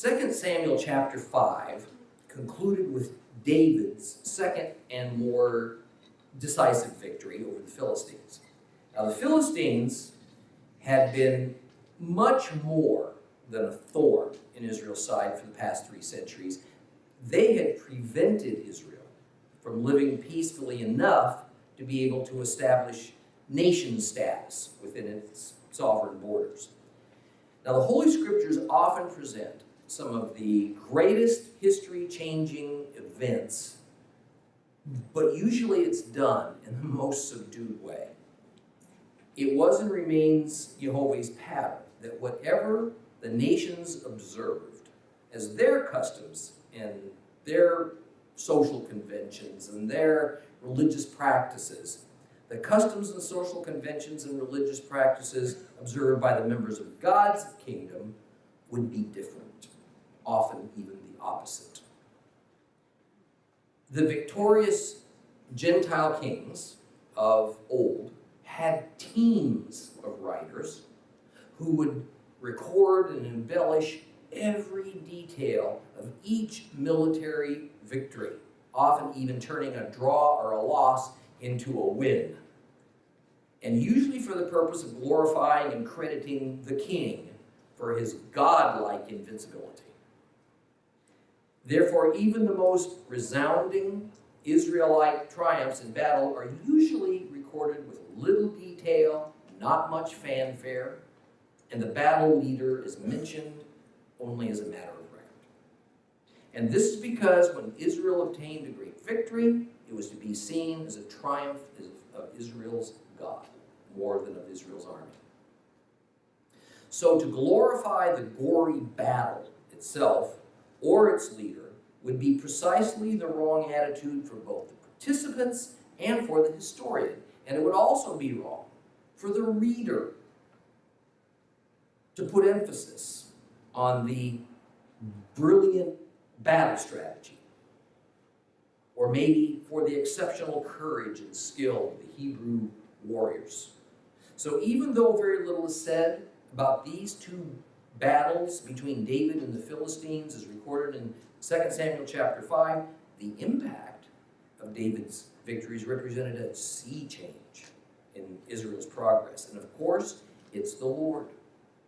2 Samuel chapter 5 concluded with David's second and more decisive victory over the Philistines. Now, the Philistines had been much more than a thorn in Israel's side for the past 3 centuries. They had prevented Israel from living peacefully enough to be able to establish nation status within its sovereign borders. Now, the Holy Scriptures often present some of the greatest history-changing events, but usually it's done in the most subdued way. It was and remains Jehovah's pattern that whatever the nations observed as their customs and their social conventions and their religious practices, the customs and social conventions and religious practices observed by the members of God's kingdom would be different, often even the opposite. The victorious Gentile kings of old had teams of writers who would record and embellish every detail of each military victory, often even turning a draw or a loss into a win, and usually for the purpose of glorifying and crediting the king for his godlike invincibility. Therefore, even the most resounding Israelite triumphs in battle are usually recorded with little detail, not much fanfare, and the battle leader is mentioned only as a matter of record. And this is because when Israel obtained a great victory, it was to be seen as a triumph of Israel's God, more than of Israel's army. So to glorify the gory battle itself or its leader would be precisely the wrong attitude for both the participants and for the historian. And it would also be wrong for the reader to put emphasis on the brilliant battle strategy, or maybe for the exceptional courage and skill of the Hebrew warriors. So even though very little is said about these two battles between David and the Philistines as recorded in 2 Samuel chapter 5, the impact of David's victories represented a sea change in Israel's progress. And of course, it's the Lord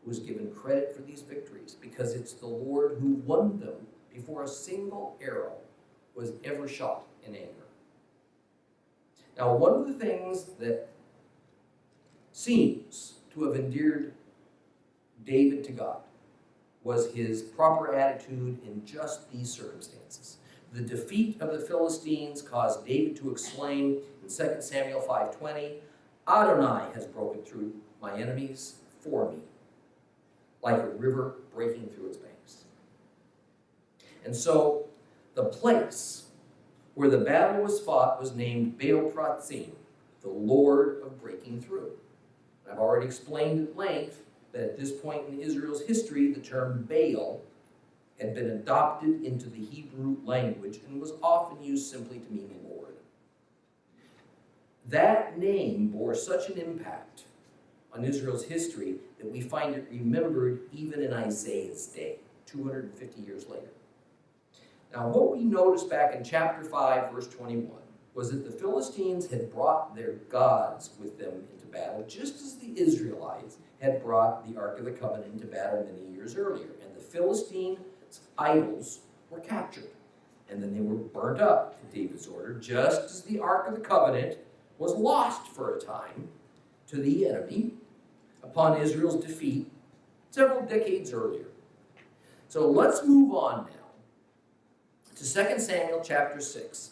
who is given credit for these victories, because it's the Lord who won them before a single arrow was ever shot in anger. Now, one of the things that seems to have endeared David to God was his proper attitude in just these circumstances. The defeat of the Philistines caused David to exclaim in 2 Samuel 5:20, "Adonai has broken through my enemies for me, like a river breaking through its banks." And so the place where the battle was fought was named Baal Pratzim, the Lord of breaking through. I've already explained at length that at this point in Israel's history, the term Baal had been adopted into the Hebrew language and was often used simply to mean Lord. That name bore such an impact on Israel's history that we find it remembered even in Isaiah's day, 250 years later. Now, what we noticed back in chapter 5, verse 21, was that the Philistines had brought their gods with them into battle, just as the Israelites had brought the Ark of the Covenant into battle many years earlier. And the Philistine idols were captured, and then they were burnt up at David's order, just as the Ark of the Covenant was lost for a time to the enemy upon Israel's defeat several decades earlier. So let's move on now to 2 Samuel chapter 6,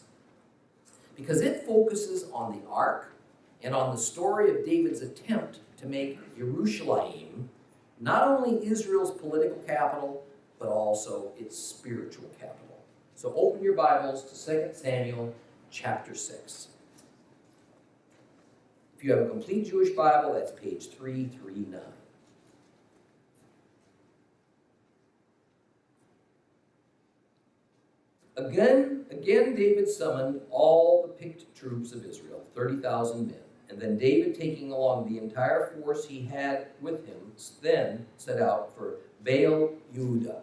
because it focuses on the Ark and on the story of David's attempt to make Jerusalem not only Israel's political capital, but also its spiritual capital. So open your Bibles to 2 Samuel chapter 6. If you have a complete Jewish Bible, that's page 339. Again, David summoned all the picked troops of Israel, 30,000 men. And then David, taking along the entire force he had with him, then set out for Baal Yehudah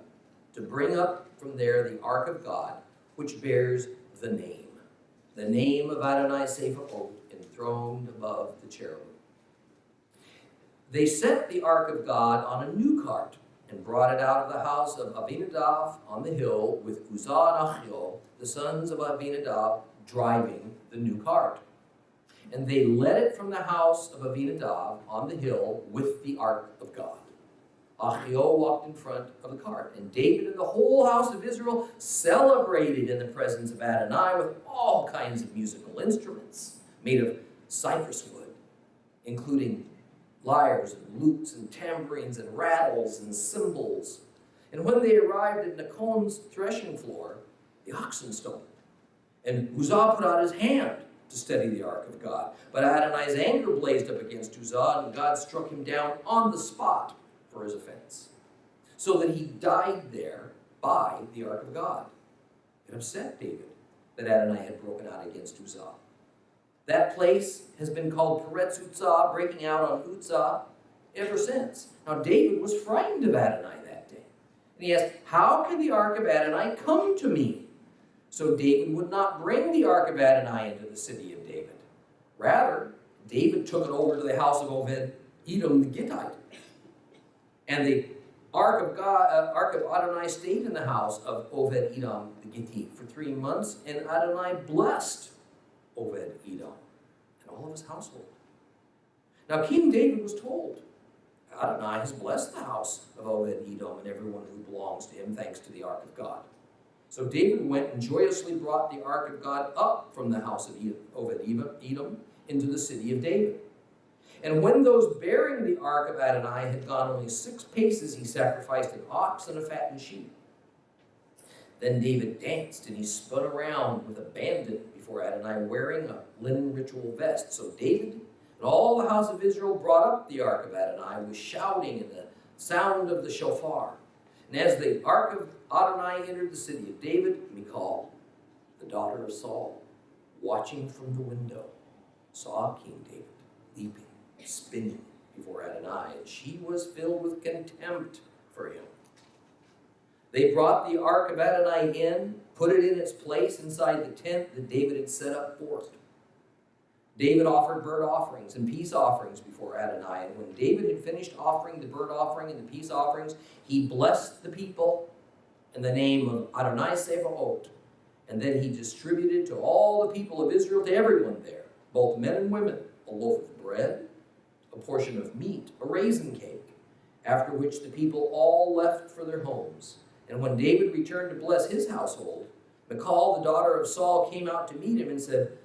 to bring up from there the ark of God, which bears the name of Adonai Sephirot, enthroned above the cherubim. They set the ark of God on a new cart and brought it out of the house of Abinadab on the hill, with Uzzah and Achio, the sons of Abinadab, driving the new cart. And they led it from the house of Abinadab on the hill with the ark of God. Achio walked in front of the cart, and David and the whole house of Israel celebrated in the presence of Adonai with all kinds of musical instruments made of cypress wood, including lyres and lutes and tambourines and rattles and cymbals. And when they arrived at Nacon's threshing floor, the oxen stumbled, and Uzzah put out his hand to steady the ark of God. But Adonai's anger blazed up against Uzzah, and God struck him down on the spot for his offense, so that he died there by the ark of God. It upset David that Adonai had broken out against Uzzah. That place has been called Peretz Uzzah, breaking out on Uzzah, ever since. Now David was frightened of Adonai that day, and he asked, "How can the ark of Adonai come to me?" So David would not bring the ark of Adonai into the city of David. Rather, David took it over to the house of Obed-Edom the Gittite. And the ark of Adonai stayed in the house of Obed-Edom the Gittite for 3 months, and Adonai blessed Obed-Edom and all of his household. Now King David was told, Adonai has blessed the house of Obed-Edom and everyone who belongs to him, thanks to the ark of God. So David went and joyously brought the ark of God up from the house of Obed-Edom into the city of David. And when those bearing the ark of Adonai had gone only 6 paces, he sacrificed an ox and a fattened sheep. Then David danced, and he spun around with abandon before Adonai, wearing a linen ritual vest. So David and all the house of Israel brought up the ark of Adonai with shouting and the sound of the shofar. And as the ark of Adonai entered the city of David, Michal, the daughter of Saul, watching from the window, saw King David leaping, spinning before Adonai, and she was filled with contempt for him. They brought the ark of Adonai in, put it in its place inside the tent that David had set up for it. David offered burnt offerings and peace offerings before Adonai, and when David had finished offering the burnt offering and the peace offerings, he blessed the people in the name of Adonai Sephirot, and then he distributed to all the people of Israel, to everyone there, both men and women, a loaf of bread, a portion of meat, a raisin cake, after which the people all left for their homes. And when David returned to bless his household, Michal, the daughter of Saul, came out to meet him and said,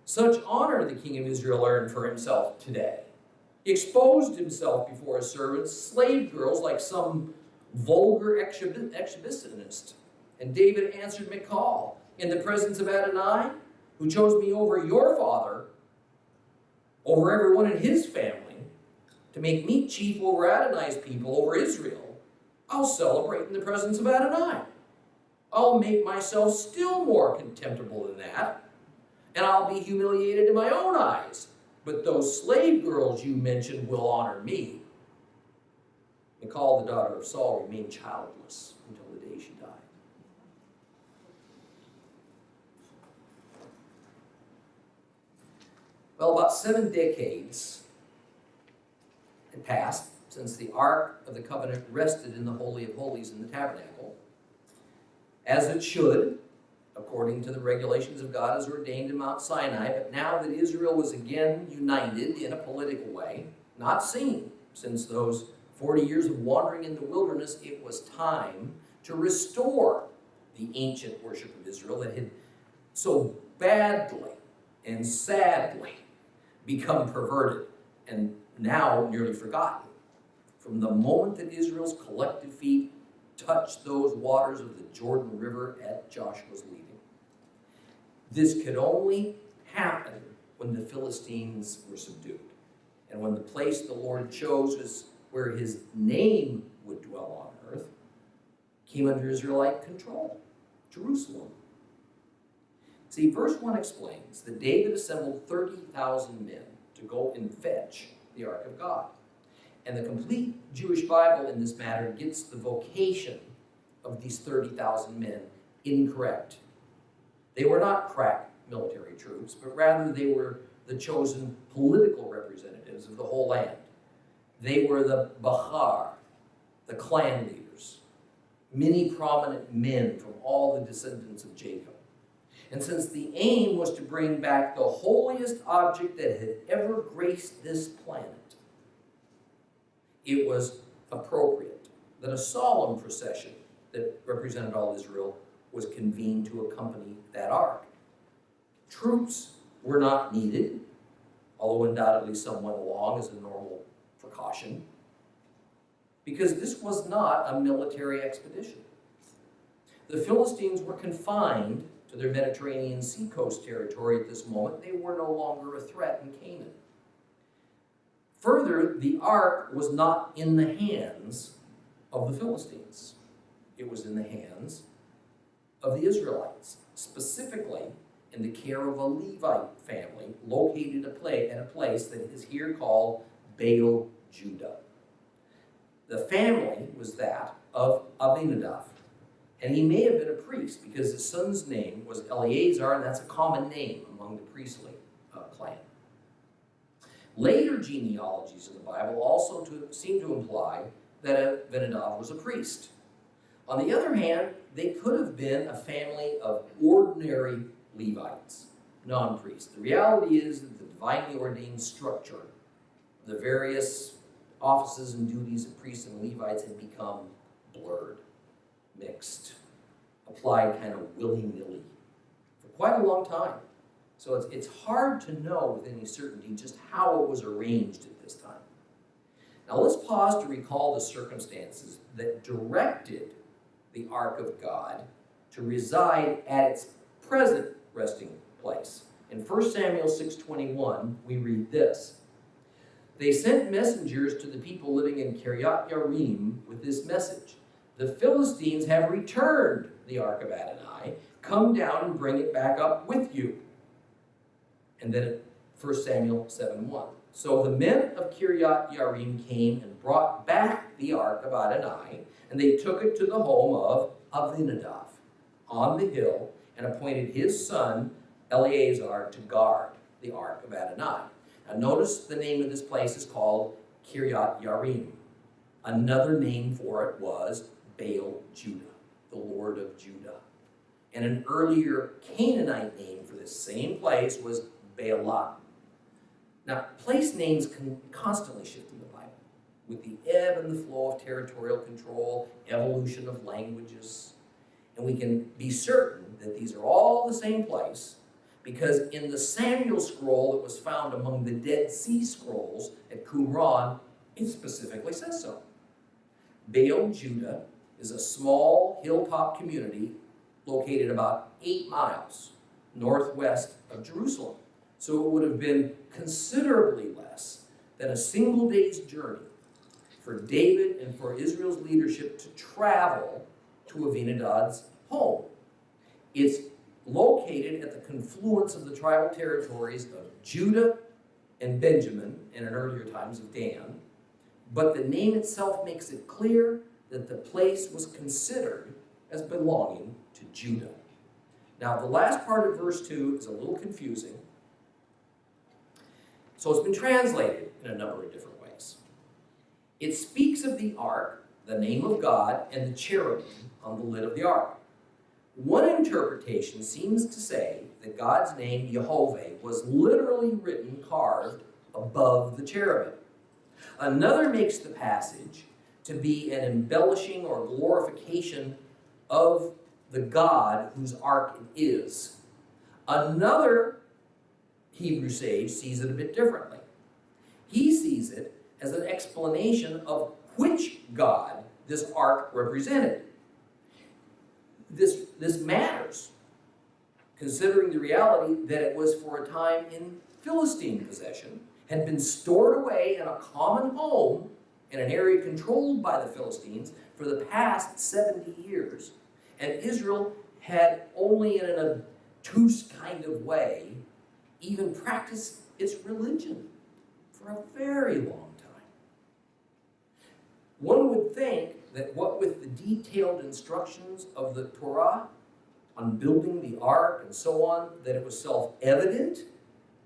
"Such honor the king of Israel earned for himself today. He exposed himself before his servants, slave girls, like some vulgar exhibitionist." And David answered Michal, "In the presence of Adonai, who chose me over your father, over everyone in his family, to make me chief over Adonai's people, over Israel, I'll celebrate in the presence of Adonai. I'll make myself still more contemptible than that, and I'll be humiliated in my own eyes. But those slave girls you mentioned will honor me." Michal, the daughter of Saul, remained childless until the day she died. Well, about 7 decades had passed since the Ark of the Covenant rested in the Holy of Holies in the tabernacle, as it should, according to the regulations of God as ordained in Mount Sinai. But now that Israel was again united in a political way, not seen since those 40 years of wandering in the wilderness, it was time to restore the ancient worship of Israel that had so badly and sadly become perverted and now nearly forgotten from the moment that Israel's collective feet touched those waters of the Jordan River at Joshua's leading. This could only happen when the Philistines were subdued, and when the place the Lord chose was where his name would dwell on earth came under Israelite control, Jerusalem. See, verse 1 explains that David assembled 30,000 men to go and fetch the Ark of God. And the complete Jewish Bible in this matter gets the vocation of these 30,000 men incorrect. They were not crack military troops, but rather they were the chosen political representatives of the whole land. They were the Bahar, the clan leaders, many prominent men from all the descendants of Jacob. And since the aim was to bring back the holiest object that had ever graced this planet, it was appropriate that a solemn procession that represented all Israel was convened to accompany that ark. Troops were not needed, although undoubtedly some went along as a normal precaution, because this was not a military expedition. The Philistines were confined to their Mediterranean seacoast territory at this moment. They were no longer a threat in Canaan. Further, the ark was not in the hands of the Philistines. It was in the hands of the Israelites, specifically in the care of a Levite family located at a place that is here called Baal Judah. The family was that of Abinadab, and he may have been a priest because his son's name was Eleazar, and that's a common name among the priestly clan. Later genealogies in the Bible also seem to imply that Abinadab was a priest. On the other hand, they could have been a family of ordinary Levites, non-priests. The reality is that the divinely ordained structure of the various offices and duties of priests and Levites had become blurred, mixed, applied kind of willy-nilly for quite a long time. So it's hard to know with any certainty just how it was arranged at this time. Now let's pause to recall the circumstances that directed the Ark of God to reside at its present resting place. In 1 Samuel 6:21, we read this. They sent messengers to the people living in Kiryat Yarim with this message. The Philistines have returned the Ark of Adonai. Come down and bring it back up with you. And then at 1 Samuel 7:1. So the men of Kiryat Yarim came and brought back the Ark of Adonai, and they took it to the home of Abinadab on the hill and appointed his son Eleazar to guard the Ark of Adonai. Now notice the name of this place is called Kiryat Yarim. Another name for it was Baal Judah, the Lord of Judah. And an earlier Canaanite name for this same place was Baalah. Now, place names can constantly shift in the Bible with the ebb and the flow of territorial control, evolution of languages. And we can be certain that these are all the same place because in the Samuel scroll that was found among the Dead Sea Scrolls at Qumran, it specifically says so. Baal Judah is a small hilltop community located about 8 miles northwest of Jerusalem. So it would have been considerably less than a single day's journey for David and for Israel's leadership to travel to Abinadab's home. It's located at the confluence of the tribal territories of Judah and Benjamin, and in earlier times of Dan, but the name itself makes it clear that the place was considered as belonging to Judah. Now, the last part of verse 2 is a little confusing. So it's been translated in a number of different ways. It speaks of the ark, the name of God, and the cherubim on the lid of the ark. One interpretation seems to say that God's name, Yehovah, was literally written, carved above the cherubim. Another makes the passage to be an embellishing or glorification of the God whose ark it is. Another Hebrew sage sees it a bit differently. He sees it as an explanation of which God this ark represented. This matters, considering the reality that it was for a time in Philistine possession, had been stored away in a common home in an area controlled by the Philistines for the past 70 years, and Israel had only in an obtuse kind of way even practiced its religion for a very long time. One would think that what with the detailed instructions of the Torah on building the ark and so on, that it was self-evident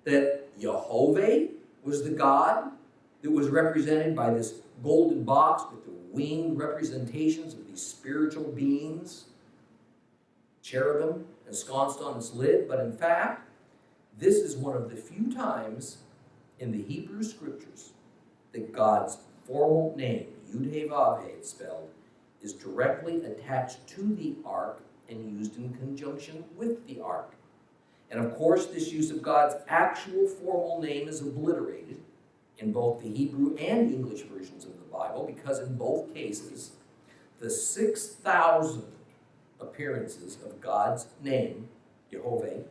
that Yehovah was the God that was represented by this golden box with the winged representations of these spiritual beings, cherubim ensconced on its lid. But in fact, this is one of the few times in the Hebrew scriptures that God's formal name, Yud-Heh-Vav-Heh it's spelled, is directly attached to the ark and used in conjunction with the ark. And of course, this use of God's actual formal name is obliterated in both the Hebrew and English versions of the Bible, because in both cases, the 6,000 appearances of God's name, Yehovah,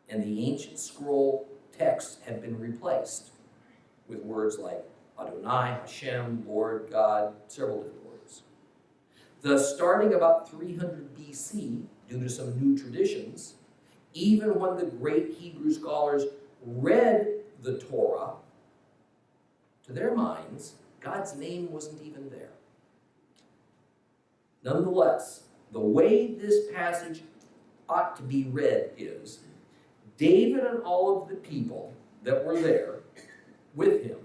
and the ancient scroll texts have been replaced with words like Adonai, Hashem, Lord, God, several different words. Thus, starting about 300 BC, due to some new traditions, even when the great Hebrew scholars read the Torah, to their minds, God's name wasn't even there. Nonetheless, the way this passage ought to be read is, David and all of the people that were there with him,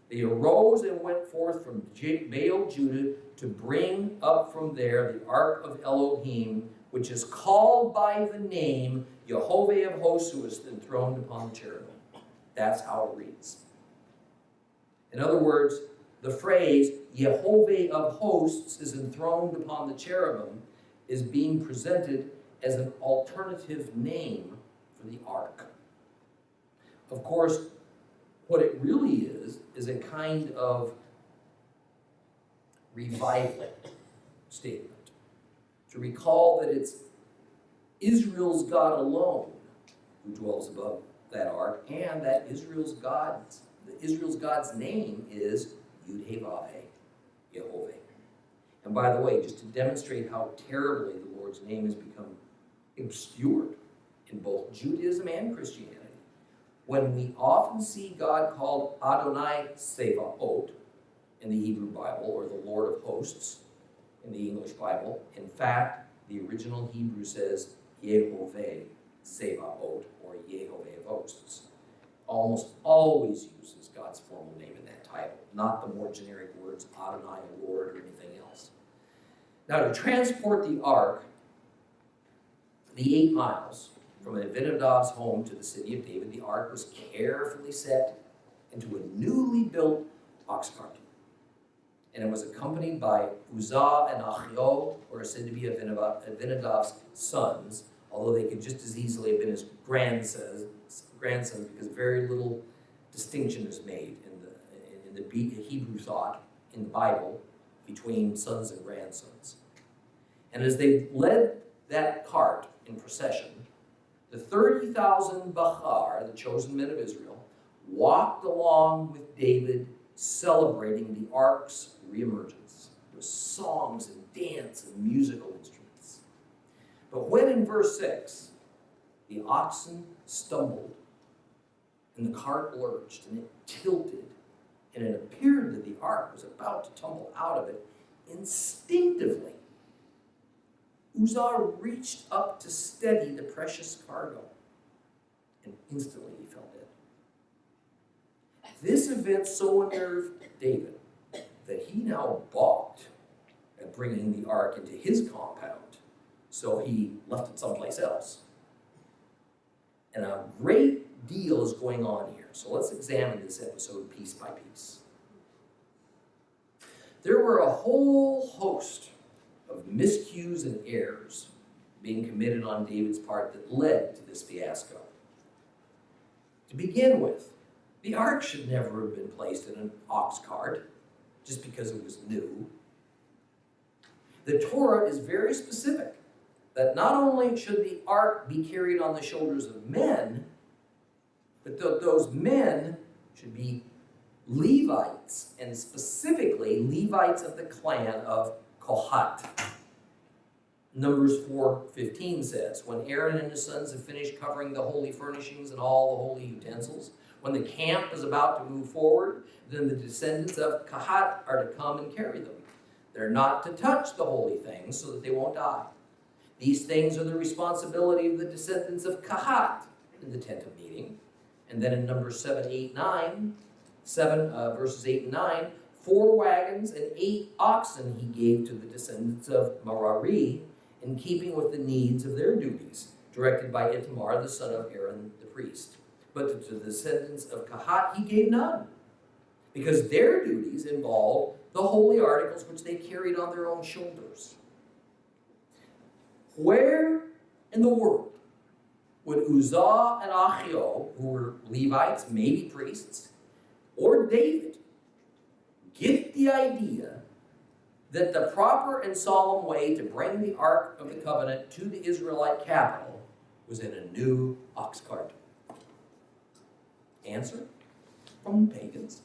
they arose and went forth from Baal Judah to bring up from there the ark of Elohim, which is called by the name Yehovah of Hosts, who is enthroned upon the cherubim. That's how it reads. In other words, the phrase Yehovah of Hosts is enthroned upon the cherubim is being presented as an alternative name for the ark. Of course, what it really is a kind of revival statement, to recall that it's Israel's God alone who dwells above that ark, and that Israel's God's name is Yud-Heh-Vav-Heh, Yehovah. And by the way, just to demonstrate how terribly the Lord's name has become obscured in both Judaism and Christianity, when we often see God called Adonai Sevaot in the Hebrew Bible, or the Lord of Hosts in the English Bible, in fact, the original Hebrew says Yehovah Sevaot, or Yehovah of Hosts. Almost always uses God's formal name in that title, not the more generic words Adonai, Lord, or anything else. Now, to transport the ark the 8 miles from Abinadab's home to the city of David, the ark was carefully set into a newly built ox cart. And it was accompanied by Uzzah and Achio, or said to be Abinadab's sons, although they could just as easily have been his grandsons, because very little distinction is made in the Hebrew thought in the Bible between sons and grandsons. And as they led that cart in procession, the 30,000 Bachar, the chosen men of Israel, walked along with David, celebrating the ark's reemergence with songs and dance and musical instruments. But when in verse 6, the oxen stumbled, and the cart lurched, and it tilted, and it appeared that the ark was about to tumble out of it, instinctively, Uzzah reached up to steady the precious cargo, and instantly he fell dead. This event so unnerved David that he now balked at bringing the ark into his compound, so he left it someplace else. And a great deal is going on here, so let's examine this episode piece by piece. There were a whole host of miscues and errors being committed on David's part that led to this fiasco. To begin with, the ark should never have been placed in an ox cart just because it was new. The Torah is very specific that not only should the ark be carried on the shoulders of men, but those men should be Levites, and specifically Levites of the clan of Kohat. Numbers 4:15 says, when Aaron and his sons have finished covering the holy furnishings and all the holy utensils, when the camp is about to move forward, then the descendants of Kohat are to come and carry them. They're not to touch the holy things so that they won't die. These things are the responsibility of the descendants of Kahat in the tent of meeting. And then in Numbers 7, verses 8 and 9, 4 wagons and 8 oxen he gave to the descendants of Merari in keeping with the needs of their duties, directed by Ithamar, the son of Aaron the priest. But to the descendants of Kahat he gave none, because their duties involved the holy articles which they carried on their own shoulders. Where in the world would Uzzah and Achio, who were Levites, maybe priests, or David, get the idea that the proper and solemn way to bring the Ark of the Covenant to the Israelite capital was in a new ox cart? Answer: from pagans.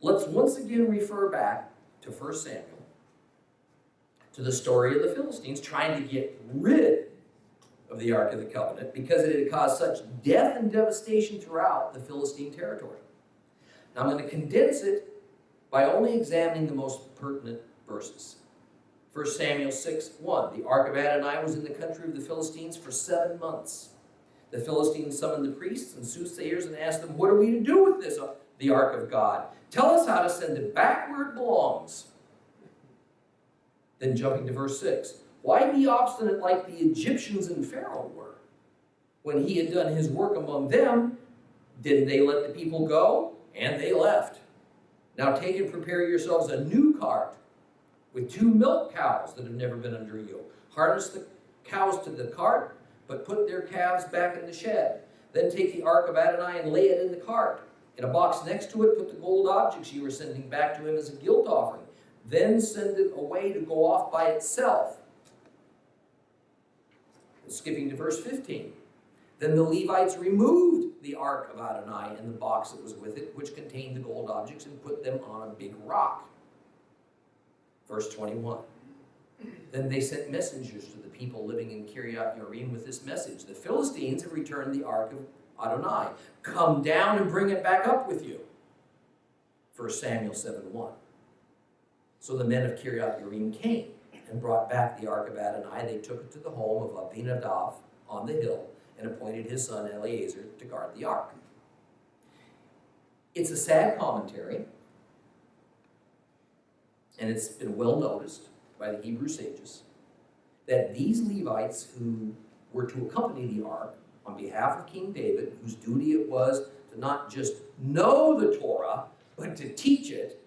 Let's once again refer back to 1 Samuel, to the story of the Philistines trying to get rid of the Ark of the Covenant because it had caused such death and devastation throughout the Philistine territory. Now I'm going to condense it by only examining the most pertinent verses. 1 Samuel 6:1, the Ark of Adonai was in the country of the Philistines for 7 months. The Philistines summoned the priests and soothsayers and asked them, "What are we to do with this, the Ark of God? Tell us how to send it back where it belongs." Then jumping to verse 6, why be obstinate like the Egyptians and Pharaoh were? When he had done his work among them, didn't they let the people go? And they left. Now take and prepare yourselves a new cart with 2 milk cows that have never been under yoke. Harness the cows to the cart, but put their calves back in the shed. Then take the Ark of Adonai and lay it in the cart. In a box next to it, put the gold objects you were sending back to him as a guilt offering. Then send it away to go off by itself. And skipping to verse 15. Then the Levites removed the Ark of Adonai and the box that was with it, which contained the gold objects, and put them on a big rock. Verse 21. Then they sent messengers to the people living in Kiriath Yearim with this message: the Philistines have returned the Ark of Adonai. Come down and bring it back up with you. 1 Samuel 7:1. So the men of Kiriath Yearim came and brought back the Ark of Adonai. They took it to the home of Abinadab on the hill and appointed his son Eleazar to guard the ark. It's a sad commentary, and it's been well noticed by the Hebrew sages, that these Levites who were to accompany the ark on behalf of King David, whose duty it was to not just know the Torah, but to teach it,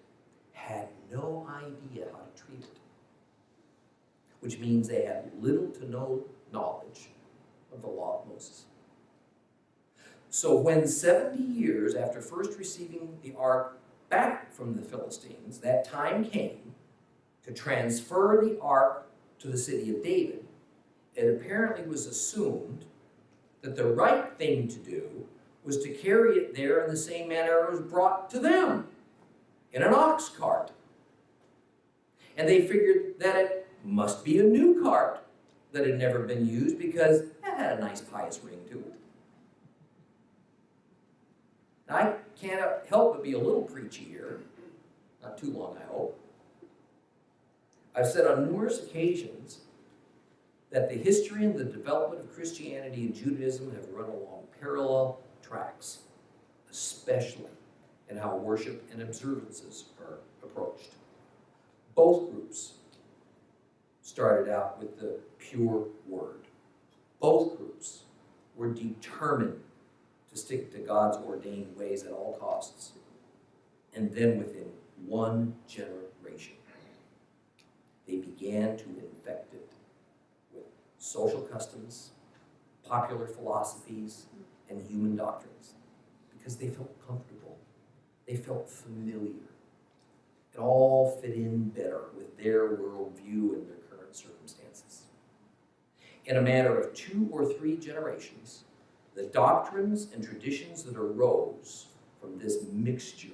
had no idea how to treat it. Which means they had little to no knowledge of the law of Moses. So when 70 years after first receiving the ark back from the Philistines, that time came to transfer the ark to the city of David, it apparently was assumed that the right thing to do was to carry it there in the same manner it was brought to them, in an ox cart. And they figured that it must be a new cart that had never been used because it had a nice pious ring to it. Now, I can't help but be a little preachy here. Not too long, I hope. I've said on numerous occasions that the history and the development of Christianity and Judaism have run along parallel tracks, especially in how worship and observances are approached. Both groups started out with the pure word. Both groups were determined to stick to God's ordained ways at all costs. And then within one generation, they began to infect it with social customs, popular philosophies, and human doctrines because they felt comfortable. They felt familiar. It all fit in better with their worldview and their current circumstances. In a matter of 2 or 3 generations, the doctrines and traditions that arose from this mixture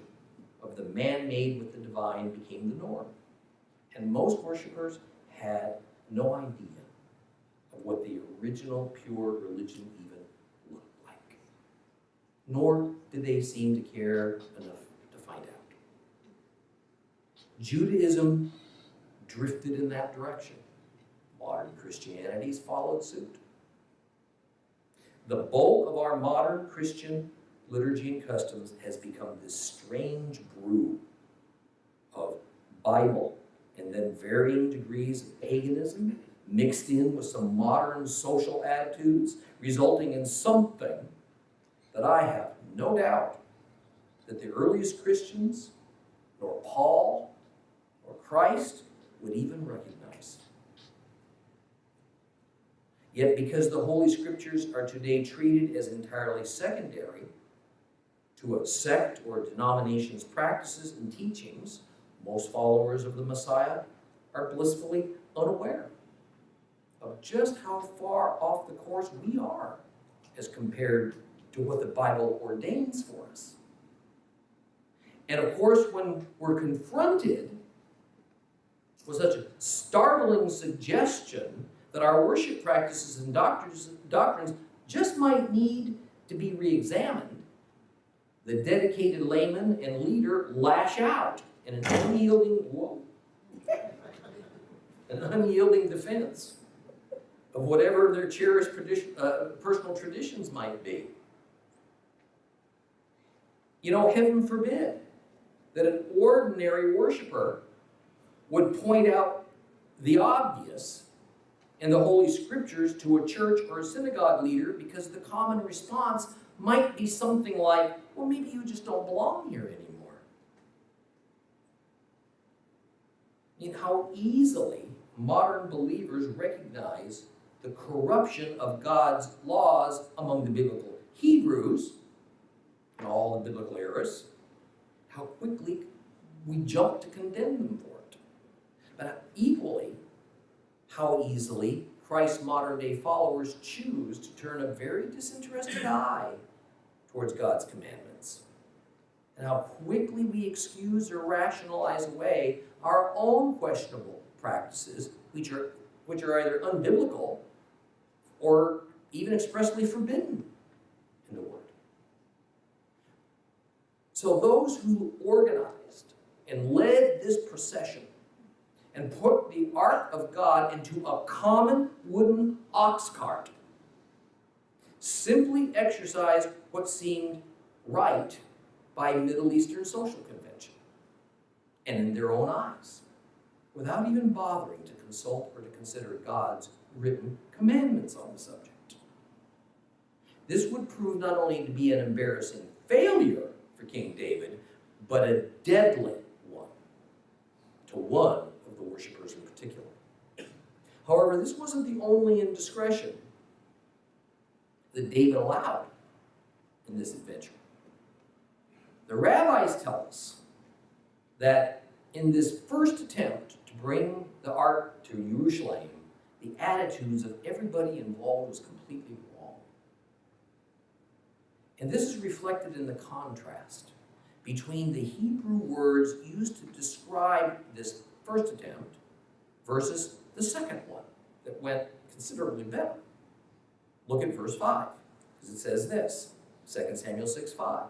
of the man-made with the divine became the norm. And most worshipers had no idea of what the original pure religion even looked like. Nor did they seem to care enough to find out. Judaism drifted in that direction. Modern Christianity's followed suit. The bulk of our modern Christian liturgy and customs has become this strange brew of Bible and then varying degrees of paganism mixed in with some modern social attitudes, resulting in something that I have no doubt that the earliest Christians, nor Paul, nor Christ, would even recognize. Yet because the Holy Scriptures are today treated as entirely secondary to a sect or a denomination's practices and teachings, most followers of the Messiah are blissfully unaware of just how far off the course we are as compared to what the Bible ordains for us. And of course, when we're confronted with such a startling suggestion that our worship practices and doctrines just might need to be re-examined, the dedicated layman and leader lash out in an unyielding defense of whatever their cherished personal traditions might be. You know, heaven forbid that an ordinary worshiper would point out the obvious in the Holy Scriptures to a church or a synagogue leader, because the common response might be something like, well, maybe you just don't belong here anymore. I mean, how easily modern believers recognize the corruption of God's laws among the biblical Hebrews and all the biblical eras, how quickly we jump to condemn them for it. But equally, how easily Christ's modern-day followers choose to turn a very disinterested eye towards God's commandments, and how quickly we excuse or rationalize away our own questionable practices, which are either unbiblical or even expressly forbidden in the Word. So those who organized and led this procession and put the Ark of God into a common wooden ox cart simply exercised what seemed right by Middle Eastern social convention and in their own eyes, without even bothering to consult or to consider God's written commandments on the subject. This would prove not only to be an embarrassing failure for King David, but a deadly one to one of the worshipers in particular. However, this wasn't the only indiscretion that David allowed in this adventure. The rabbis tell us that in this first attempt to bring the ark to Jerusalem, the attitudes of everybody involved was completely wrong. And this is reflected in the contrast between the Hebrew words used to describe this first attempt versus the second one that went considerably better. Look at verse 5, because it says this, 2 Samuel 6:5.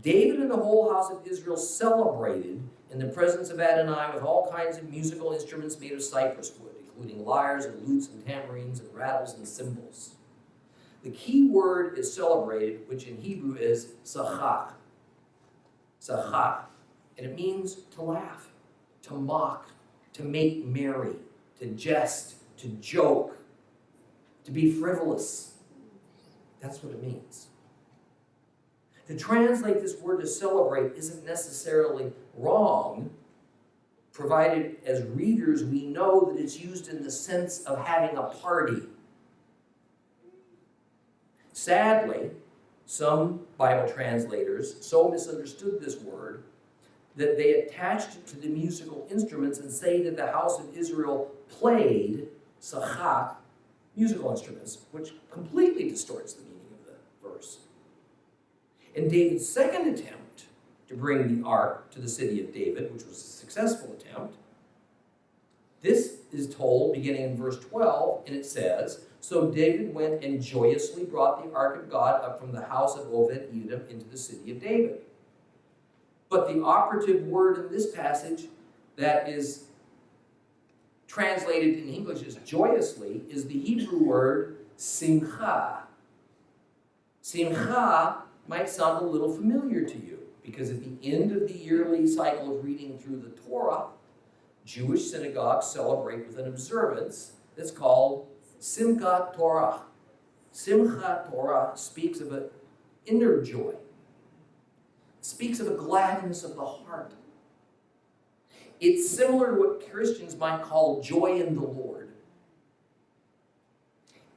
David and the whole house of Israel celebrated in the presence of Adonai with all kinds of musical instruments made of cypress wood, including lyres and lutes and tambourines and rattles and cymbals. The key word is celebrated, which in Hebrew is sachach. Sachach. And it means to laugh, to mock, to make merry, to jest, to joke, to be frivolous. That's what it means. To translate this word to celebrate isn't necessarily wrong, provided as readers we know that it's used in the sense of having a party. Sadly, some Bible translators so misunderstood this word that they attached it to the musical instruments and say that the house of Israel played sachach, musical instruments, which completely distorts the meaning of the verse. In David's second attempt to bring the ark to the city of David, which was a successful attempt, this is told beginning in verse 12, and it says, "So David went and joyously brought the ark of God up from the house of Obed-Edom into the city of David." But the operative word in this passage that is translated in English as joyously is the Hebrew word simcha. Simcha might sound a little familiar to you because at the end of the yearly cycle of reading through the Torah, Jewish synagogues celebrate with an observance that's called Simchat Torah. Simchat Torah speaks of an inner joy. It speaks of a gladness of the heart. It's similar to what Christians might call joy in the Lord.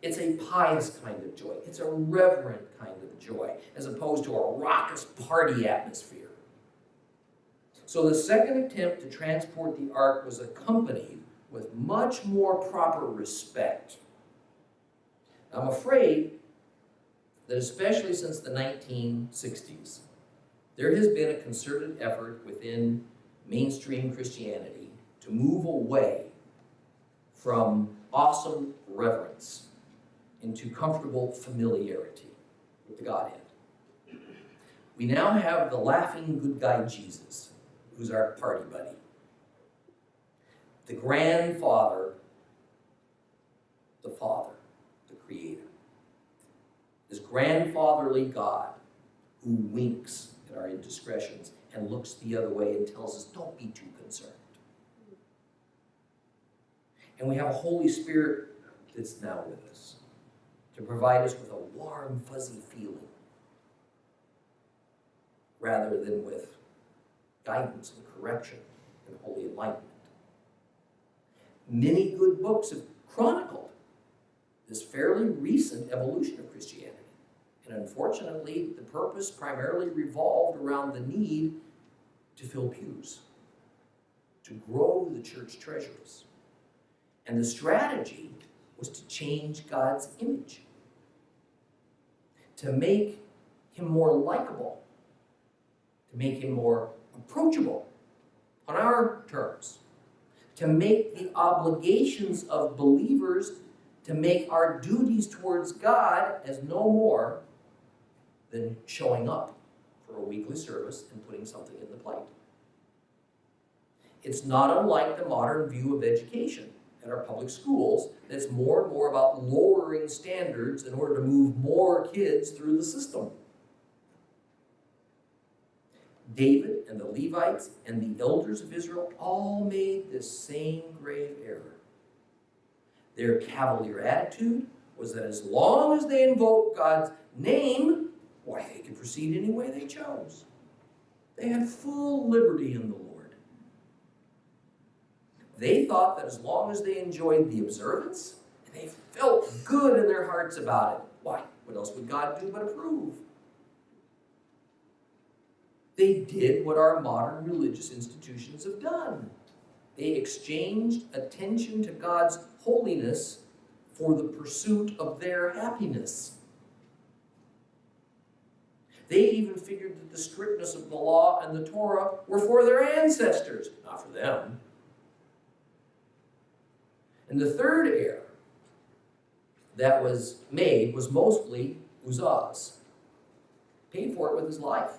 It's a pious kind of joy. It's a reverent kind of joy, as opposed to a raucous party atmosphere. So the second attempt to transport the ark was accompanied with much more proper respect. I'm afraid that especially since the 1960s, there has been a concerted effort within mainstream Christianity to move away from awesome reverence into comfortable familiarity with the Godhead. We now have the laughing good guy Jesus, who's our party buddy. The grandfather, the Father, the Creator. This grandfatherly God who winks at our indiscretions and looks the other way and tells us, don't be too concerned. And we have a Holy Spirit that's now with us to provide us with a warm, fuzzy feeling rather than with guidance and correction and holy enlightenment. Many good books have chronicled this fairly recent evolution of Christianity. And unfortunately, the purpose primarily revolved around the need to fill pews, to grow the church treasuries. And the strategy was to change God's image, to make him more likable, to make him more approachable on our terms, to make the obligations of believers, to make our duties towards God as no more than showing up for a weekly service and putting something in the plate. It's not unlike the modern view of education at our public schools that's more and more about lowering standards in order to move more kids through the system. David and the Levites and the elders of Israel all made this same grave error. Their cavalier attitude was that as long as they invoked God's name, why, they could proceed any way they chose. They had full liberty in the Lord. They thought that as long as they enjoyed the observance, and they felt good in their hearts about it, why, what else would God do but approve? They did what our modern religious institutions have done. They exchanged attention to God's holiness for the pursuit of their happiness. They even figured that the strictness of the law and the Torah were for their ancestors, not for them. And the third error that was made was mostly Uzzah's. Paid for it with his life.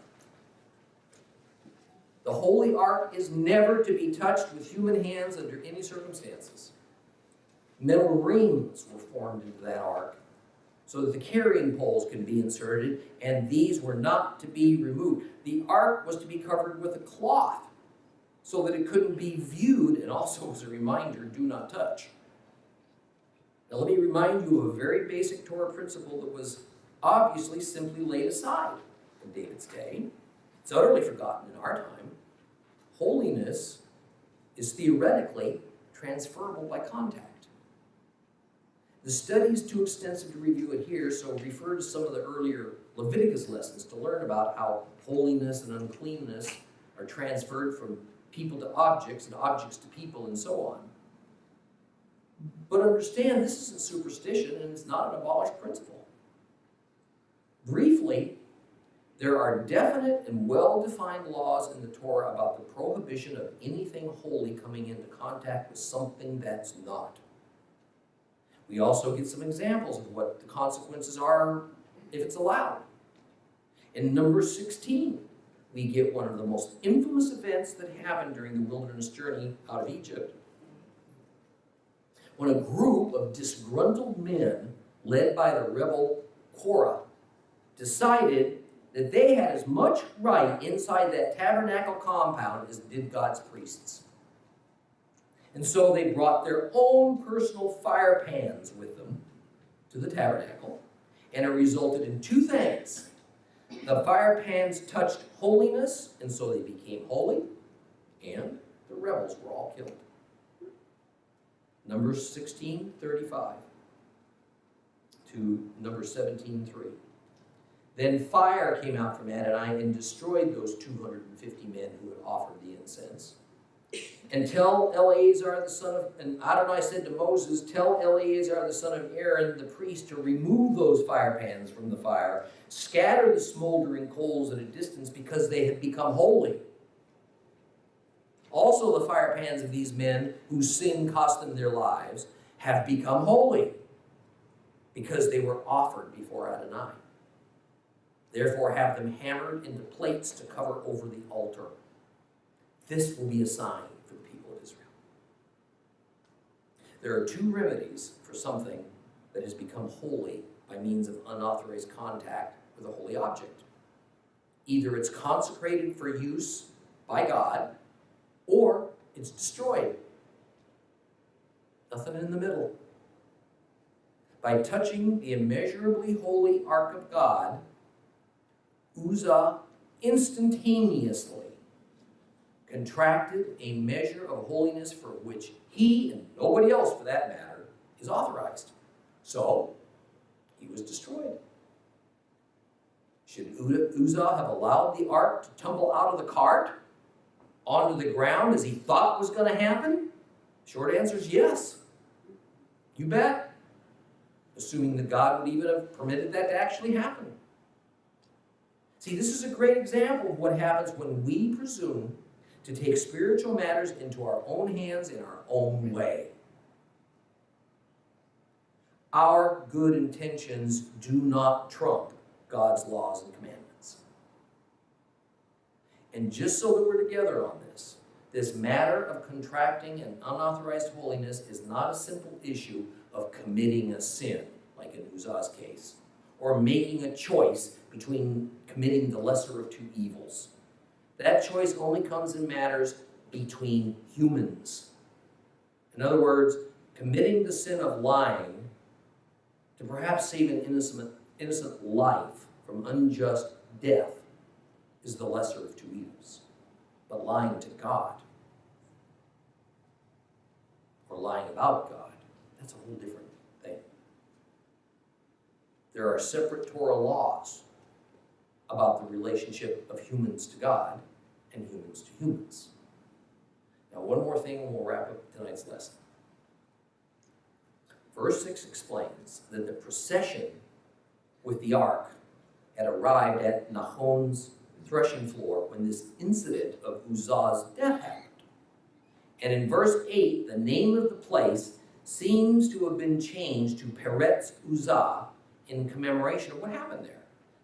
The Holy Ark is never to be touched with human hands under any circumstances. Metal rings were formed into that ark so that the carrying poles can be inserted, and these were not to be removed. The ark was to be covered with a cloth so that it couldn't be viewed, and also as a reminder, do not touch. Now let me remind you of a very basic Torah principle that was obviously simply laid aside in David's day. It's utterly forgotten in our time. Holiness is theoretically transferable by contact. The study is too extensive to review it here, so refer to some of the earlier Leviticus lessons to learn about how holiness and uncleanness are transferred from people to objects and objects to people and so on. But understand, this isn't superstition and it's not an abolished principle. Briefly, there are definite and well-defined laws in the Torah about the prohibition of anything holy coming into contact with something that's not. We also get some examples of what the consequences are if it's allowed. In Numbers 16, we get one of the most infamous events that happened during the wilderness journey out of Egypt, when a group of disgruntled men, led by the rebel Korah, decided that they had as much right inside that tabernacle compound as did God's priests. And so they brought their own personal fire pans with them to the tabernacle, and it resulted in two things. The fire pans touched holiness, and so they became holy, and the rebels were all killed. Numbers 16:35 to Numbers 17:3. Then fire came out from Adonai and destroyed those 250 men who had offered the incense. And Adonai said to Moses, tell Eleazar the son of Aaron, the priest, to remove those fire pans from the fire, scatter the smoldering coals at a distance, because they had become holy. Also the fire pans of these men whose sin cost them their lives have become holy, because they were offered before Adonai. Therefore have them hammered into plates to cover over the altar. This will be a sign for the people of Israel. There are two remedies for something that has become holy by means of unauthorized contact with a holy object. Either it's consecrated for use by God, or it's destroyed. Nothing in the middle. By touching the immeasurably holy ark of God, Uzzah instantaneously contracted a measure of holiness for which he, and nobody else for that matter, is authorized. So, he was destroyed. Should Uzzah have allowed the ark to tumble out of the cart onto the ground as he thought was going to happen? Short answer is yes. You bet. Assuming that God would even have permitted that to actually happen. See, this is a great example of what happens when we presume to take spiritual matters into our own hands in our own way. Our good intentions do not trump God's laws and commandments. And just so that we're together on this matter of contracting an unauthorized holiness is not a simple issue of committing a sin, like in Uzzah's case, or making a choice between committing the lesser of two evils. That choice only comes in matters between humans. In other words, committing the sin of lying to perhaps save an innocent life from unjust death is the lesser of two evils. But lying to God, or lying about God, that's a whole different thing. There are separate Torah laws about the relationship of humans to God and humans to humans. Now, one more thing and we'll wrap up tonight's lesson. Verse 6 explains that the procession with the ark had arrived at Nachon's threshing floor when this incident of Uzzah's death happened. And in verse 8, the name of the place seems to have been changed to Peretz Uzzah in commemoration of what happened there.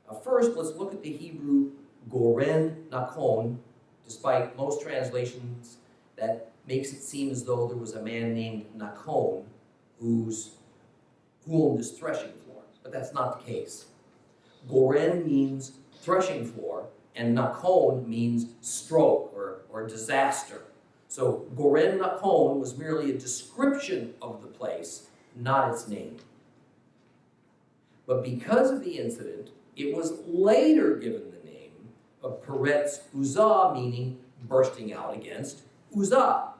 Now first, let's look at the Hebrew Goren Nachon. Despite most translations, that makes it seem as though there was a man named Nachon who owned this threshing floor. But that's not the case. Goren means threshing floor, and Nachon means stroke or disaster. So Goren Nachon was merely a description of the place, not its name. But because of the incident, it was later given the name of Peretz Uzzah, meaning bursting out against Uzzah.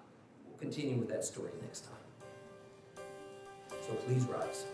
We'll continue with that story next time. So please rise.